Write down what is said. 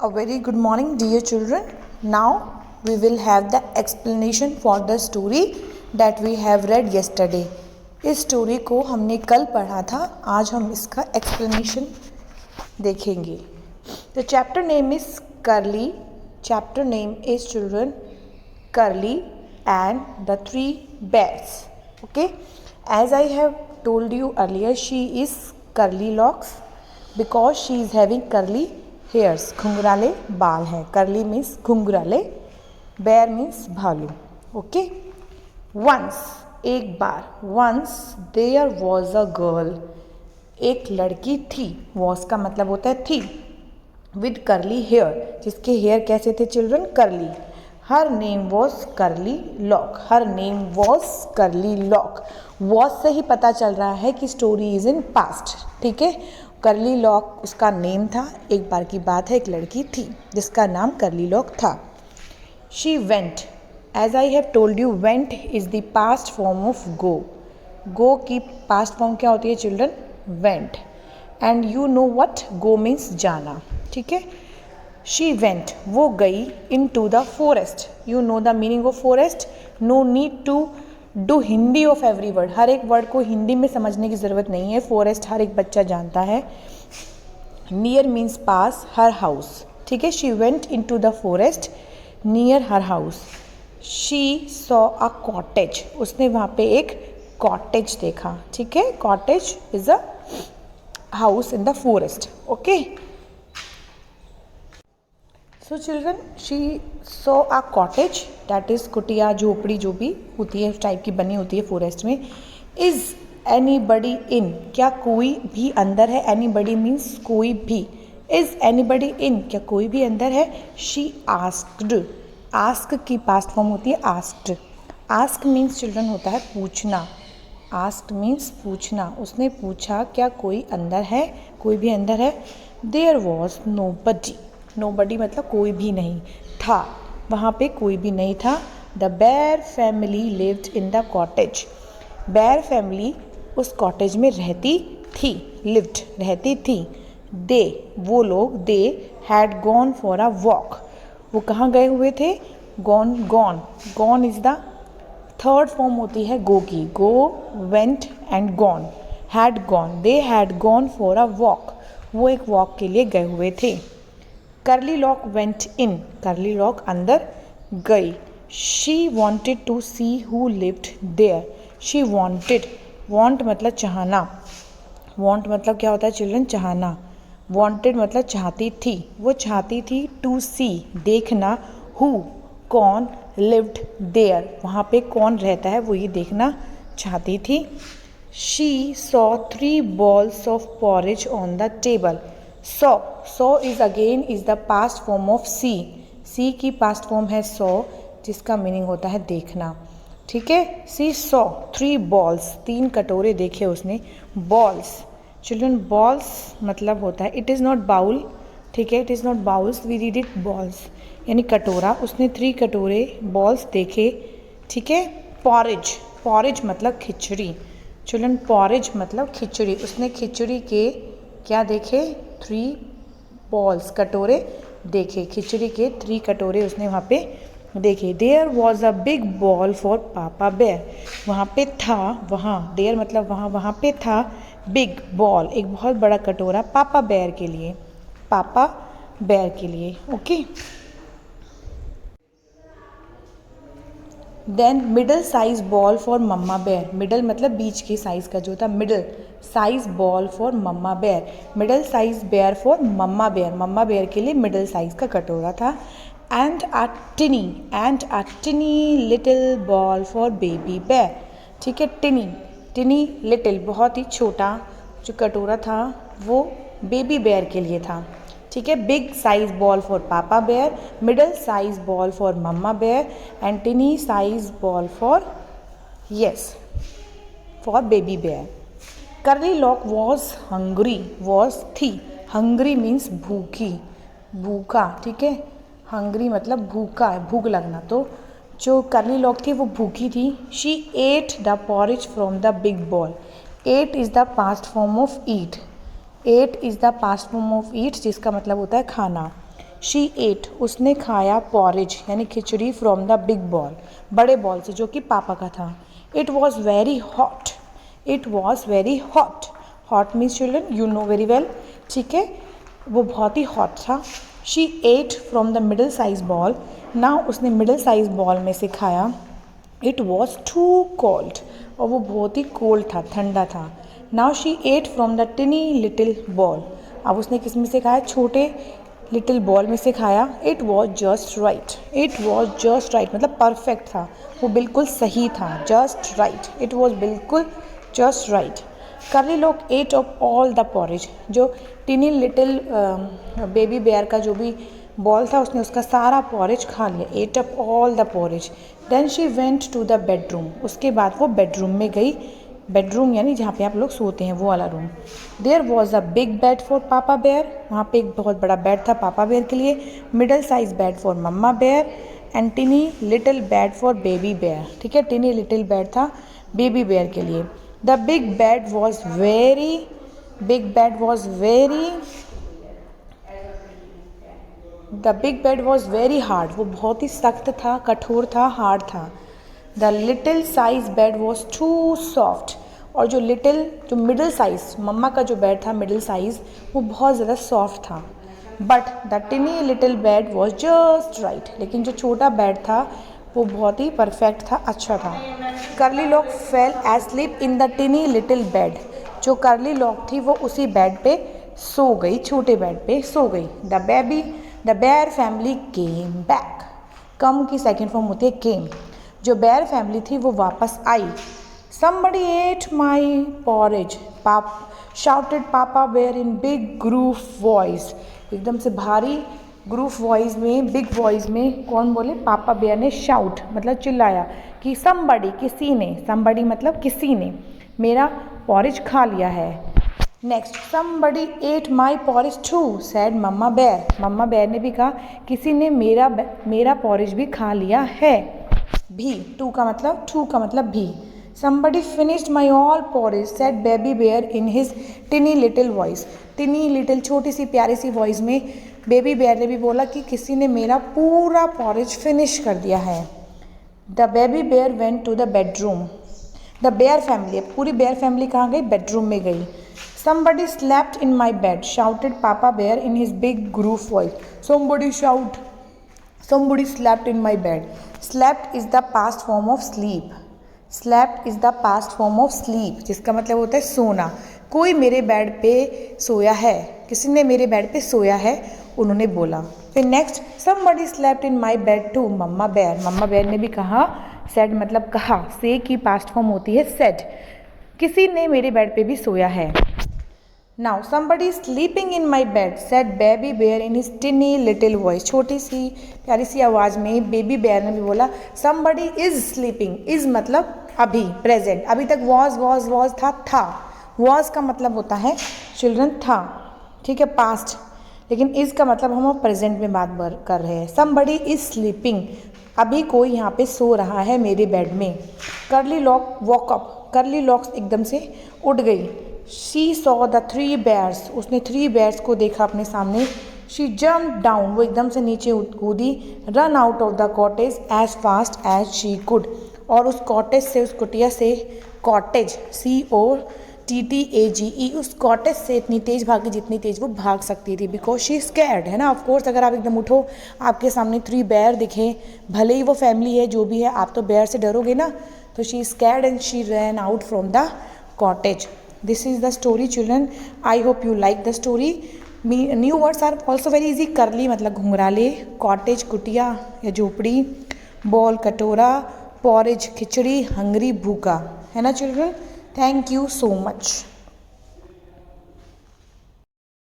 A very good morning, dear children. Now we will have the explanation for the story that we have read yesterday. इस story को हमने कल पढ़ा था, आज हम इसका explanation देखेंगे. The chapter name is Curly. Chapter name is children Curly and the three bears. Okay. As I have told you earlier, she is curly locks because she is having curly hairs. घुंघराले बाल हैं. Curly means घुंघराले, bear means भालू. Okay. Once एक बार, once there was a girl. एक लड़की थी. was का मतलब होता है थी. with curly hair, जिसके hair कैसे थे children? curly. her name was curly lock. her name was curly lock. was से ही पता चल रहा है कि story is in past. ठीक है. कर्ली लॉक उसका नेम था. एक बार की बात है, एक लड़की थी जिसका नाम कर्ली लॉक था. She went, as I have told you, went is the past form of go. Go की पास्ट फॉर्म क्या होती है children? Went. And you know what go means जाना. ठीक है. शी वेंट, वो गई into the forest. You know the meaning of forest. No need to do Hindi of every word. हर एक वर्ड को हिंदी में समझने की ज़रूरत नहीं है. फॉरेस्ट हर एक बच्चा जानता है. नियर मीन्स पास. Her house. ठीक है. She went into the forest near her house. She saw a cottage. उसने वहाँ पे एक कॉटेज देखा. ठीक है. Cottage is a house in the forest. Okay. So children, she saw a cottage, that is कुटिया, झोपड़ी जो भी होती है उस टाइप की बनी होती है फॉरेस्ट में. इज़ एनीबडी इन, क्या कोई भी अंदर है? एनीबडी मीन्स कोई भी. इज़ एनीबडी इन, क्या कोई भी अंदर है? She asked. आस्क की पास्ट फॉर्म होती है आस्क्ड. आस्क मीन्स चिल्ड्रन होता है पूछना. आस्क्ड मीन्स पूछना. उसने पूछा क्या कोई अंदर है? कोई भी अंदर है? There was nobody. नोबडी मतलब कोई भी नहीं था. वहाँ पे कोई भी नहीं था. The bear family lived in the cottage. Bear family उस कॉटेज में रहती थी. लिव्ड रहती थी. दे वो लोग, they had gone for a walk. वो कहाँ गए हुए थे? Gone. Gone. Gone is the third form होती है गो की. Go, went and gone. Had gone. They had gone for a walk. वो एक वॉक के लिए गए हुए थे. कर्ली लॉक वेंट इन. कर्ली लॉक अंदर गई. She wanted to see who lived there. She wanted. Want मतलब चाहना. वॉन्ट मतलब क्या होता है चिल्ड्रन? चाहना. वॉन्टेड मतलब चाहती थी. वो चाहती थी टू सी देखना. हु कौन, लिव्ड देयर वहाँ पे कौन रहता है वो ये देखना चाहती थी. She saw 3 balls of porridge on the table. Saw. Saw is again is the past form of see. See की पास्ट फॉर्म है सॉ, जिसका मीनिंग होता है देखना. ठीक है. सी सॉ 3 balls, 3 कटोरे देखे उसने. बॉल्स चिल्ड्रन, बॉल्स मतलब होता है, इट इज़ नॉट बाउल. ठीक है. It is not bowls, we read it bowls, यानी कटोरा. उसने 3 कटोरे बॉल्स देखे. ठीक है. पॉरेज. पॉरेज मतलब खिचड़ी. चिल्ड्रन पॉरेज मतलब खिचड़ी. उसने खिचड़ी के क्या देखे? 3 balls कटोरे देखे. खिचड़ी के 3 कटोरे उसने वहाँ पे देखे. There was a big bowl for papa bear. वहाँ पे था, वहाँ, देयर मतलब वहाँ, वहाँ पे था बिग बॉल एक बहुत बड़ा कटोरा पापा बेयर के लिए. पापा बेयर के लिए. Okay. Then middle size bowl for mamma bear. Middle मतलब बीच के साइज़ का जो था. Middle size bowl for mamma bear. Middle size bear for mamma bear. Mamma bear के लिए मिडल साइज का कटोरा था. And a tiny little bowl for baby bear. ठीक है. टिनी. टिनी लिटिल बहुत ही छोटा जो कटोरा था वो बेबी बेयर के लिए था. ठीक है. Big size bowl for papa bear, middle size bowl for mamma bear and tiny size bowl for for baby bear. Curly Lock was hungry. Was थी. हंग्री मीन्स भूखी, भूखा. ठीक है. हंग्री मतलब भूखा, भूख लगना. तो जो कर्ली लॉक थी वो भूखी थी. She ate the porridge from the big bowl. Ate is the past form of eat. Ate is the past form of eat, जिसका मतलब होता है खाना. शी एट, उसने खाया पॉरेज यानी खिचड़ी फ्रॉम द बिग बॉल, बड़े बॉल से जो कि पापा का था। It was very hot, it was very hot, hot means children you know very well, ठीक है, वो बहुत ही हॉट था। She ate from the middle size bowl, ना उसने मिडल साइज बॉल में से खाया। इट वॉज टू कोल्ड, और वो बहुत ही कोल्ड था, ठंडा था। Now she ate from the tiny little bowl, अब उसने किस में से खाया, छोटे लिटिल बॉल में से खाया। It was just right, it was just right मतलब परफेक्ट था, वो बिल्कुल सही था, जस्ट राइट, इट वॉज बिल्कुल just right. Curly lock ate of all the porridge, जो टिनी लिटिल बेबी बेयर का जो भी बॉल था उसने उसका सारा पॉरेज खा लिया, ate of all the porridge. Then she went to the bedroom, उसके बाद वो बेडरूम में गई, बेडरूम यानी जहाँ पे आप लोग सोते हैं वो वाला room. There was a big bed for papa bear, वहाँ पे एक बहुत बड़ा बेड था पापा बेयर के लिए, middle size bed for mamma bear and tiny little bed for baby bear, ठीक है, टिनी लिटिल बेड था बेबी बेयर के लिए। The big bed was very, big bed was very, the big bed was very hard, वो बहुत ही सख्त था, कठोर था, हार्ड था। The little size bed was too soft, और जो लिटिल, जो मिडिल साइज मम्मा का जो बेड था मिडिल साइज, वो बहुत ज़्यादा सॉफ्ट था। But the tiny little bed was just right, लेकिन जो छोटा बेड था वो बहुत ही परफेक्ट था, अच्छा था। Curly lock fail asleep in the tiny little bed, जो कर्ली लॉक थी वो उसी बेड पे सो गई, छोटे बेड पे सो गई। The bear family came back, come की सेकेंड फॉर्म होती है केम, जो बेयर फैमिली थी वो वापस आई। Somebody ate my porridge, shouted Papa Bear in big gruff voice, एकदम से भारी ग्रूफ वॉइस में, बिग वॉइस में कौन बोले, पापा बेयर ने शाउट मतलब चिल्लाया कि somebody, किसी ने, somebody मतलब किसी ने मेरा पॉरेज खा लिया है। Next, somebody ate my porridge too, said mama bear, mamma bear ने भी कहा किसी ने मेरा पॉरेज भी खा लिया है। भी, टू का मतलब भी। Somebody finished my all porridge, said baby bear in his tinny little voice, tinny little छोटी सी प्यारी सी वॉइस में बेबी बेयर ने भी बोला कि किसी ने मेरा पूरा पॉरेज फिनिश कर दिया है। The baby bear went to the bedroom, the bear family, पूरी बेयर फैमिली कहाँ गई, बेडरूम में गई। Somebody slept in my bed, shouted Papa Bear in his big gruff voice. Somebody shout, somebody slept in my bed. Slept is the past form of sleep. Slept is the past form of sleep, जिसका मतलब होता है सोना। कोई मेरे bed पे सोया है, किसी ने मेरे बेड पे सोया है, उन्होंने बोला। फिर next, somebody slept in my bed too, mama bear, mamma bear ने भी कहा, said मतलब कहा, से की पास्ट फॉर्म होती है said, किसी ने मेरे बेड पे भी सोया है। Now somebody is sleeping in my bed, said baby bear in his tinny little voice, छोटी सी प्यारी सी आवाज़ में बेबी बेयर ने भी बोला somebody is sleeping, is मतलब अभी, प्रेजेंट, अभी तक was था, was का मतलब होता है चिल्ड्रन था, ठीक है, पास्ट, लेकिन is का मतलब हम प्रेजेंट में बात कर रहे हैं। somebody is sleeping, अभी कोई यहाँ पे सो रहा है मेरे बेड में। Curly lock walk up, curly locks एकदम से उठ गई। शी सॉ द 3 bears, उसने 3 bears को देखा अपने सामने। शी जम्प डाउन, वो एकदम से नीचे कूदी। Run out of the cottage as fast as she could, और उस कॉटेज से, उस कुटिया से, कॉटेज COTTAGE, उस कॉटेज से इतनी तेज़ भागी जितनी तेज़ वो भाग सकती थी, बिकॉज शी स्कैर्ड, है ना। ऑफकोर्स अगर आप एकदम उठो, आपके सामने 3 bear दिखे, भले ही वो फैमिली है जो भी है, आप तो बेयर से डरोगे ना, तो she scared and she ran out from the cottage. This is the story children. I hope you like the story. New words are also very easy. करली मतलब घुंघराले, कॉटेज कुटिया या झोपड़ी, बॉल कटोरा, पॉरेज खिचड़ी, हंगरी भूखा, है ना children. Thank you so much.